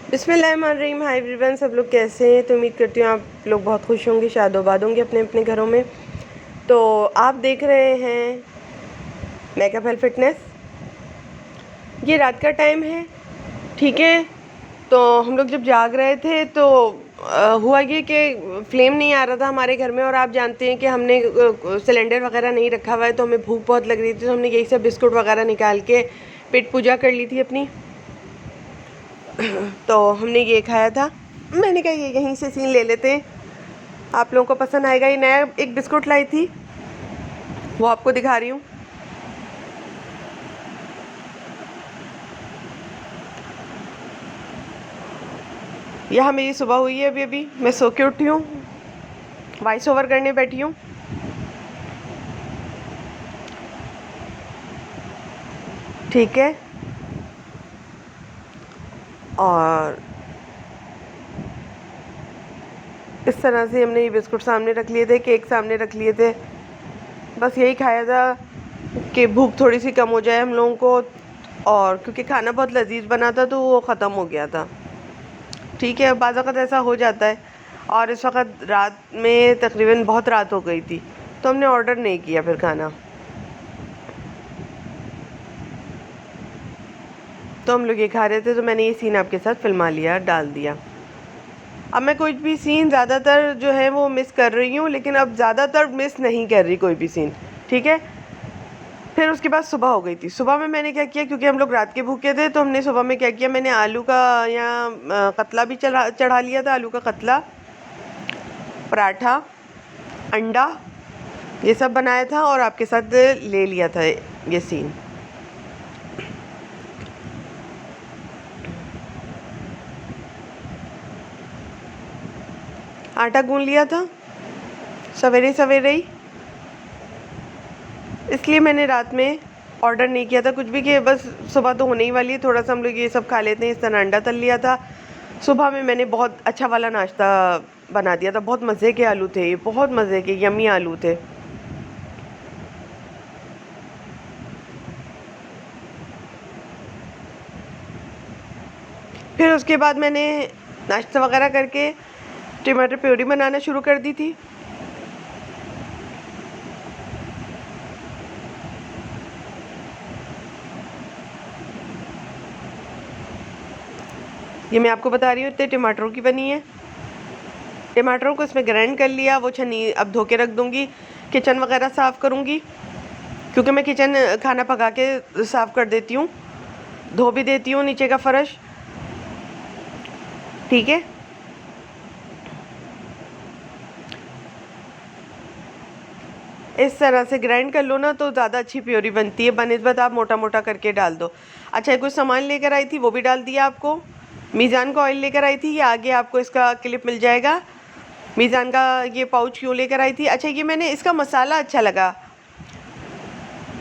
बिस्मिल्लाहिर्रहमानिर्रहीम। Hi everyone, सब लोग कैसे हैं? तो उम्मीद करती हूँ आप लोग बहुत खुश होंगे, शादोबाद होंगे अपने अपने घरों में। तो आप देख रहे हैं मेकअप हेल्थ फिटनेस। ये रात का टाइम है, ठीक है। तो हम लोग जब जाग रहे थे तो हुआ ये कि फ्लेम नहीं आ रहा था हमारे घर में, और आप जानते हैं कि हमने सिलेंडर वगैरह नहीं रखा हुआ है, तो हमें भूख बहुत लग रही थी। तो हमने यही सब बिस्कुट वगैरह निकाल के पेट पूजा कर ली थी अपनी। तो हमने ये खाया था। मैंने कहा ये यहीं से सीन ले लेते हैं, आप लोगों को पसंद आएगा। ये नया एक बिस्कुट लाई थी, वो आपको दिखा रही हूँ। यहाँ मेरी सुबह हुई है, अभी अभी मैं सो के उठी हूँ, वॉइस ओवर करने बैठी हूँ। ठीक है, और इस तरह से हमने ये बिस्कुट सामने रख लिए थे, केक सामने रख लिए थे। बस यही खाया था कि भूख थोड़ी सी कम हो जाए हम लोगों को, और क्योंकि खाना बहुत लजीज बना था तो वो ख़त्म हो गया था। ठीक है, बाज़ वक़्त ऐसा हो जाता है। और इस वक्त रात में तकरीबन बहुत रात हो गई थी, तो हमने ऑर्डर नहीं किया फिर खाना। तो हम लोग ये खा रहे थे, तो मैंने ये सीन आपके साथ फिल्मा लिया, डाल दिया। अब मैं कोई भी सीन ज़्यादातर जो है वो मिस कर रही हूँ, लेकिन अब ज़्यादातर मिस नहीं कर रही कोई भी सीन, ठीक है। फिर उसके बाद सुबह हो गई थी। सुबह में मैंने क्या किया, क्योंकि हम लोग रात के भूखे थे, तो हमने सुबह में क्या किया, मैंने आलू का या कतला भी चढ़ा लिया था। आलू का कतला, पराठा, अंडा, ये सब बनाया था, और आपके साथ ले लिया था ये सीन। आटा गूंद लिया था सवेरे सवेरे ही, इसलिए मैंने रात में ऑर्डर नहीं किया था कुछ भी, कि बस सुबह तो होने ही वाली है, थोड़ा सा हम लोग ये सब खा लेते हैं। इस तरह अंडा तल लिया था। सुबह में मैंने बहुत अच्छा वाला नाश्ता बना दिया था। बहुत मज़े के आलू थे ये, बहुत मज़े के यमी आलू थे। फिर उसके बाद मैंने नाश्ता वगैरह करके टमाटर प्यूरी बनाना शुरू कर दी थी। ये मैं आपको बता रही हूँ, इतने टमाटरों की बनी है। टमाटरों को इसमें ग्राइंड कर लिया, वो छन्नी अब धो के रख दूँगी। किचन वगैरह साफ़ करूँगी, क्योंकि मैं किचन खाना पका के साफ़ कर देती हूँ, धो भी देती हूँ नीचे का फ़र्श, ठीक है। इस तरह से ग्राइंड कर लो ना तो ज़्यादा अच्छी प्योरी बनती है, बनिस्बत आप मोटा मोटा करके डाल दो। अच्छा, कुछ सामान लेकर आई थी, वो भी डाल दिया आपको। मीज़ान का ऑयल लेकर आई थी, ये आगे आपको इसका क्लिप मिल जाएगा। मीज़ान का ये पाउच क्यों लेकर आई थी? अच्छा, ये मैंने इसका मसाला अच्छा लगा,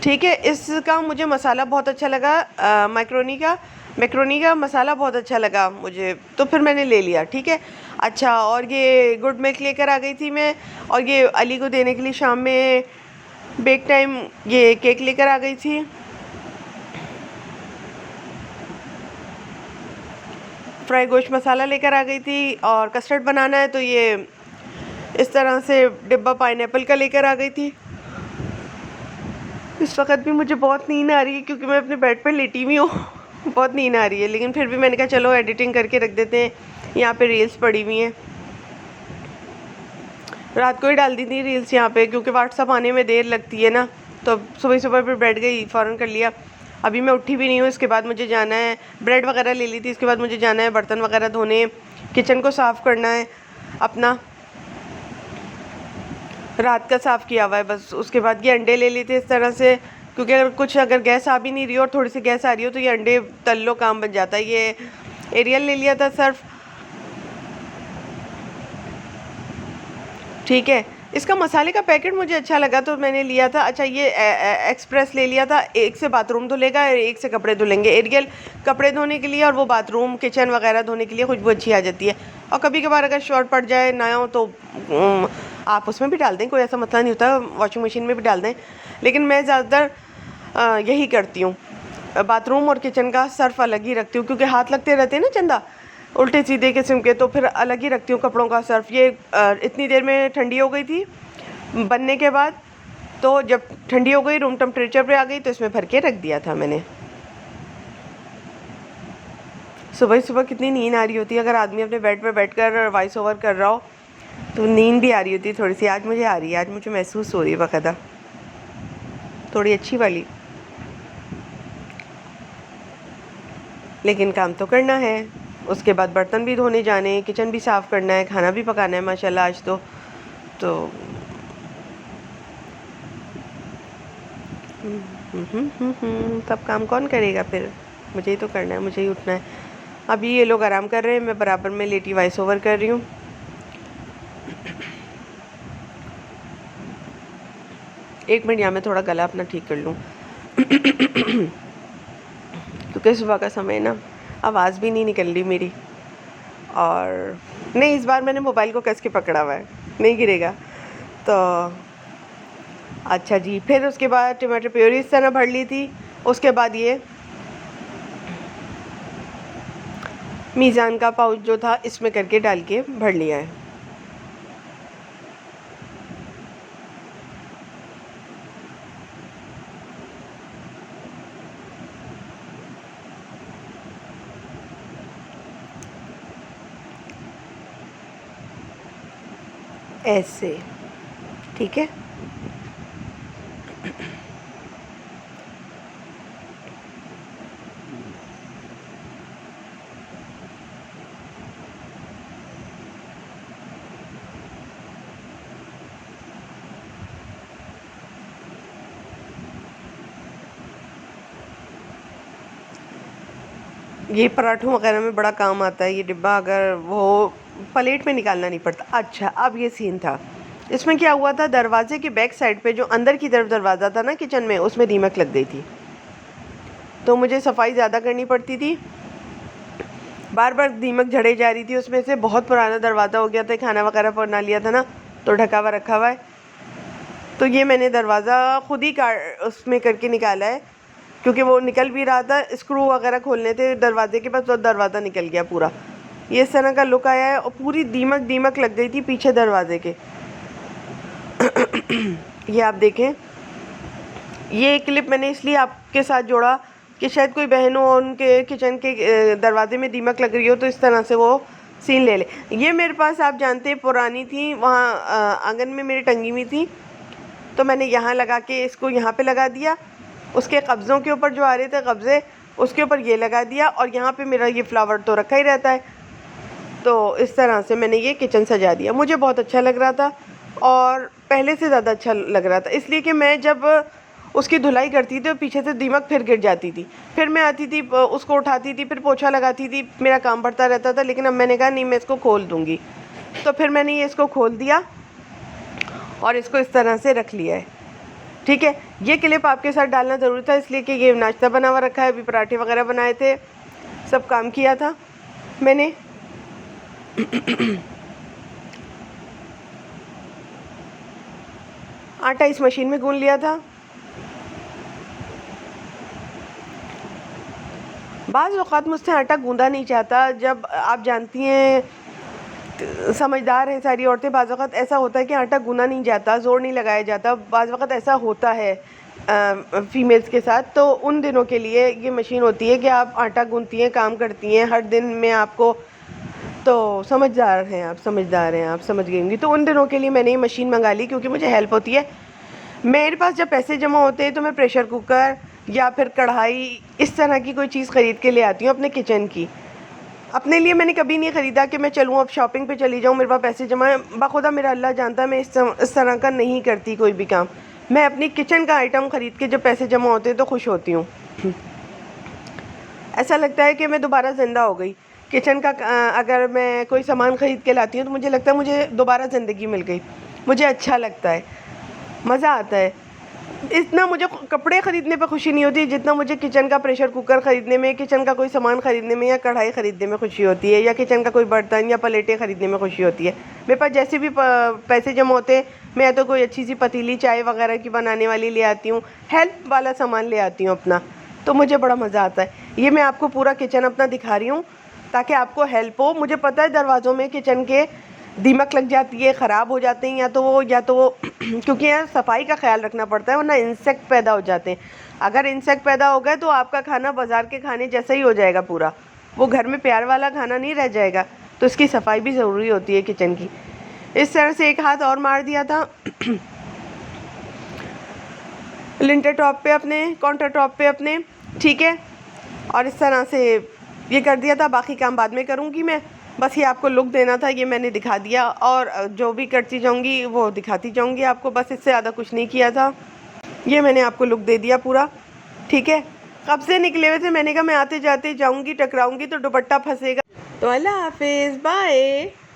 ठीक है। इसका मुझे मसाला बहुत अच्छा लगा, मैक्रोनी का मसाला बहुत अच्छा लगा मुझे, तो फिर मैंने ले लिया, ठीक है। अच्छा, और ये गुड मिल्क लेकर आ गई थी मैं, और ये अली को देने के लिए शाम में बेक टाइम ये केक लेकर आ गई थी। फ्राई गोश्त मसाला लेकर आ गई थी, और कस्टर्ड बनाना है तो ये इस तरह से डिब्बा पाइनएप्पल का लेकर आ गई थी। इस वक्त भी मुझे बहुत नींद आ रही है, क्योंकि मैं अपने बेड पर लेटी हुई हूँ। बहुत नींद आ रही है, लेकिन फिर भी मैंने कहा चलो एडिटिंग करके रख देते हैं। यहाँ पे रील्स पड़ी हुई हैं, रात को ही डाल दी थी रील्स यहाँ पे, क्योंकि व्हाट्सअप आने में देर लगती है ना, तो सुबह सुबह फिर बैठ गई, फ़ौरन कर लिया। अभी मैं उठी भी नहीं हूँ, इसके बाद मुझे जाना है, ब्रेड वगैरह ले ली थी, इसके बाद मुझे जाना है बर्तन वगैरह धोने, किचन को साफ़ करना है अपना, रात का साफ़ किया हुआ है बस। उसके बाद ये अंडे ले लिए थे इस तरह से, क्योंकि अगर गैस आ भी नहीं रही हो और थोड़ी सी गैस आ रही हो तो ये अंडे तल लो, काम बन जाता है। ये एरियल ले लिया था सर्फ, ठीक है। इसका मसाले का पैकेट मुझे अच्छा लगा तो मैंने लिया था। अच्छा, ये एक्सप्रेस ले लिया था, एक से बाथरूम धुलेगा और एक से कपड़े धुलेंगे। एरियल कपड़े धोने के लिए, और वो बाथरूम किचन वगैरह धोने के लिए खुशबू अच्छी आ जाती है। और कभी कभार अगर शॉर्ट पड़ जाए ना हो तो आप उसमें भी डाल दें, कोई ऐसा मसला नहीं होता, वॉशिंग मशीन में भी डाल दें। लेकिन मैं ज़्यादातर यही करती हूँ, बाथरूम और किचन का सर्फ अलग ही रखती हूँ, क्योंकि हाथ लगते रहते हैं ना चंदा, उल्टे सीधे किस्म के, तो फिर अलग ही रखती हूँ कपड़ों का सर्फ। ये इतनी देर में ठंडी हो गई थी बनने के बाद, तो जब ठंडी हो गई, रूम टेम्परेचर पे आ गई, तो इसमें भर के रख दिया था मैंने। सुबह सुबह कितनी नींद आ रही होती है अगर आदमी अपने बेड पे बैठकर वॉइस ओवर कर रहा हो, तो नींद भी आ रही होती है थोड़ी सी। आज मुझे आ रही है, आज मुझे महसूस हो रही है बाकायदा, थोड़ी अच्छी वाली। लेकिन काम तो करना है, उसके बाद बर्तन भी धोने जाने हैं, किचन भी साफ़ करना है, खाना भी पकाना है माशाल्लाह आज तो सब काम कौन करेगा फिर? मुझे ही तो करना है, मुझे ही उठना है। अभी ये लोग आराम कर रहे हैं, मैं बराबर में लेटी वॉइस ओवर कर रही हूँ। एक मिनट, यहाँ मैं थोड़ा गला अपना ठीक कर लूँ क्योंकि सुबह का समय ना, आवाज़ भी नहीं निकल रही मेरी। और नहीं, इस बार मैंने मोबाइल को कस के पकड़ा हुआ है, नहीं गिरेगा। तो अच्छा जी, फिर उसके बाद टमाटर प्योरी इस तरह भर ली थी। उसके बाद ये मीज़ान का पाउच जो था इसमें करके डाल के भर लिया है। ऐसे ठीक है। ये पराठों वगैरह में बड़ा काम आता है ये डिब्बा, अगर वो प्लेट में निकालना नहीं पड़ता। अच्छा, अब ये सीन था, इसमें क्या हुआ था, दरवाजे की बैक साइड पे जो अंदर की तरफ दरवाज़ा था ना किचन में, उसमें दीमक लग गई थी, तो मुझे सफाई ज़्यादा करनी पड़ती थी। बार बार दीमक झड़े जा रही थी उसमें से। बहुत पुराना दरवाज़ा हो गया था, खाना वगैरह बना लिया था ना, तो ढका हुआ रखा हुआ है। तो ये मैंने दरवाज़ा खुद ही उसमें करके निकाला है, क्योंकि वो निकल भी रहा था, स्क्रू वगैरह खोलने थे दरवाजे के पास, तो दरवाज़ा निकल गया पूरा। ये इस तरह का लुक आया है, और पूरी दीमक लग गई थी पीछे दरवाजे के ये आप देखें, ये क्लिप मैंने इसलिए आपके साथ जोड़ा कि शायद कोई बहन हो उनके किचन के दरवाजे में दीमक लग रही हो, तो इस तरह से वो सीन ले ले। ये मेरे पास आप जानते हैं पुरानी थी, वहाँ आंगन में मेरी टंगी हुई थी, तो मैंने यहाँ लगा के इसको यहाँ पे लगा दिया, उसके कब्ज़ों के ऊपर जो आ रहे थे कब्ज़े, उसके ऊपर ये लगा दिया, और यहाँ पे मेरा ये फ्लावर तो रखा ही रहता है। तो इस तरह से मैंने ये किचन सजा दिया। मुझे बहुत अच्छा लग रहा था, और पहले से ज़्यादा अच्छा लग रहा था, इसलिए कि मैं जब उसकी धुलाई करती थी तो पीछे से दीमक फिर गिर जाती थी, फिर मैं आती थी उसको उठाती थी, फिर पोछा लगाती थी, मेरा काम बढ़ता रहता था। लेकिन अब मैंने कहा नहीं, मैं इसको खोल दूँगी, तो फिर मैंने ये इसको खोल दिया और इसको इस तरह से रख लिया है। ठीक है, ये क्लिप आपके साथ डालना ज़रूरी था, इसलिए कि ये नाश्ता बना हुआ रखा है, अभी पराठे वगैरह बनाए थे, सब काम किया था मैंने आटा इस मशीन में गूंद लिया था। बाज़ औक़ात मुझसे आटा गूंदा नहीं जाता, जब आप जानती हैं समझदार हैं सारी औरतें, बाज़ औक़ात ऐसा होता है कि आटा गूंदा नहीं जाता, ज़ोर नहीं लगाया जाता, बाज़ वक़्त ऐसा होता है फ़ीमेल्स के साथ। तो उन दिनों के लिए ये मशीन होती है कि आप आटा गूंथती हैं, काम करती हैं हर दिन में आपको, तो समझदार हैं आप, समझदार हैं आप, समझ गई होंगी। तो उन दिनों के लिए मैंने ये मशीन मंगा ली, क्योंकि मुझे हेल्प होती है। मेरे पास जब पैसे जमा होते हैं तो मैं प्रेशर कुकर या फिर कढ़ाई इस तरह की कोई चीज़ ख़रीद के ले आती हूँ अपने किचन की। अपने लिए मैंने कभी नहीं ख़रीदा कि मैं चलूँ अब शॉपिंग पे चली जाऊँ, मेरे पास पैसे जमा है। बाखुदा मेरा अल्लाह जानता है मैं इस तरह का नहीं करती कोई भी काम। मैं अपनी किचन का आइटम ख़रीद के जब पैसे जमा होते हैं तो खुश होती हूँ। ऐसा लगता है कि मैं दोबारा ज़िंदा हो गई। किचन का अगर मैं कोई सामान ख़रीद के लाती हूँ तो मुझे लगता है मुझे दोबारा ज़िंदगी मिल गई, मुझे अच्छा लगता है, मज़ा आता है। इतना मुझे कपड़े ख़रीदने पे खुशी नहीं होती जितना मुझे किचन का प्रेशर कुकर ख़रीदने में, किचन का कोई सामान ख़रीदने में, या कढ़ाई ख़रीदने में खुशी होती है, या किचन का कोई बर्तन या प्लेटें ख़रीदने में खुशी होती है। मेरे पास जैसे भी पैसे जमा होते हैं, मैं या तो कोई अच्छी सी पतीली चाय वगैरह की बनाने वाली ले आती हूँ, हेल्प वाला सामान ले आती हूँ अपना, तो मुझे बड़ा मज़ा आता है। ये मैं आपको पूरा किचन अपना दिखा रही हूँ, ताकि आपको हेल्प हो। मुझे पता है दरवाज़ों में किचन के दीमक लग जाती है, ख़राब हो जाते हैं, या तो वो क्योंकि यार सफाई का ख्याल रखना पड़ता है, वरना इंसेक्ट पैदा हो जाते हैं। अगर इंसेक्ट पैदा हो गए तो आपका खाना बाज़ार के खाने जैसा ही हो जाएगा पूरा, वो घर में प्यार वाला खाना नहीं रह जाएगा। तो इसकी सफाई भी ज़रूरी होती है किचन की। इस तरह से एक हाथ और मार दिया था लिंटर टॉप पे अपने, काउंटर टॉप पे अपने, ठीक है। और इस तरह से ये कर दिया था, बाकी काम बाद में करूँगी मैं। बस ये आपको लुक देना था, ये मैंने दिखा दिया, और जो भी करती जाऊँगी वो दिखाती जाऊँगी आपको, बस इससे ज़्यादा कुछ नहीं किया था। ये मैंने आपको लुक दे दिया पूरा, ठीक है। कब से निकले हुए थे, मैंने कहा मैं आते जाते जाऊँगी, टकराऊँगी तो दुपट्टा फंसेगा। तो अल्लाह हाफिज़, बाय।